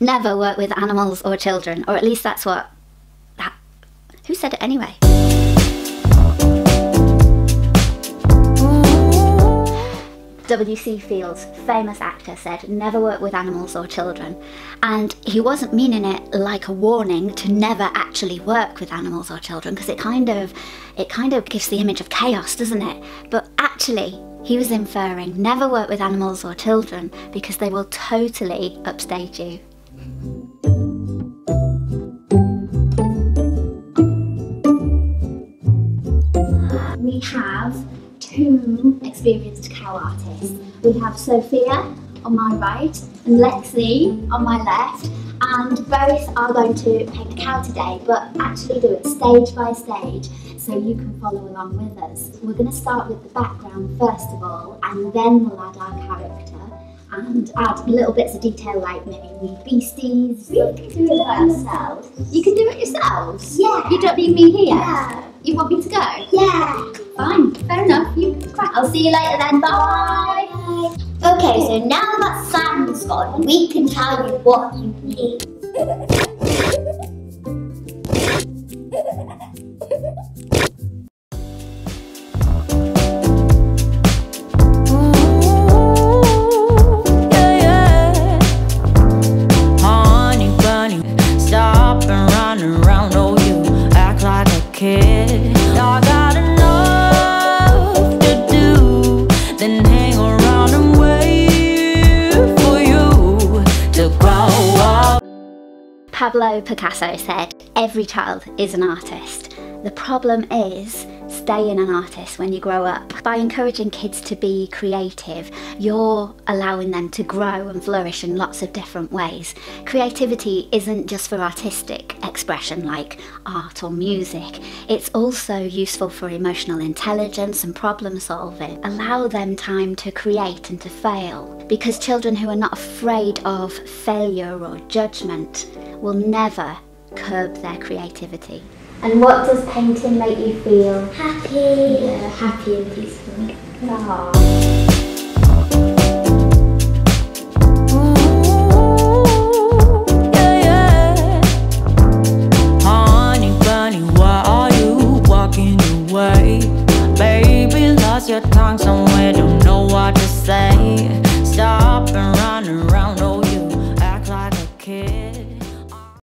Never work with animals or children, or at least that's what... Who said it anyway? W.C. Fields, famous actor, said never work with animals or children, and he wasn't meaning it like a warning to never actually work with animals or children, because it kind of gives the image of chaos, doesn't it? But actually he was inferring never work with animals or children because they will totally upstage you. We have two experienced cow artists. We have Sophia on my right and Lexi on my left, and both are going to paint a cow today, but actually do it stage by stage so you can follow along with us. We're going to start with the background first of all, and then we'll add our character and add little bits of detail like maybe wee beasties. We can do it ourselves. You can do it yourselves? Yeah. You don't need me here? Yeah. You want me to go? Yeah. Fine, fair enough. You can crack. I'll see you later then. Bye. Bye. Okay, so now that Sam's gone, we can tell you what you need. Pablo Picasso said, every child is an artist. The problem is staying an artist when you grow up. By encouraging kids to be creative, you're allowing them to grow and flourish in lots of different ways. Creativity isn't just for artistic expression like art or music. It's also useful for emotional intelligence and problem solving. Allow them time to create and to fail, because children who are not afraid of failure or judgment will never curb their creativity. And what does painting make you feel? Happy. Yeah, happy and peaceful. Aww.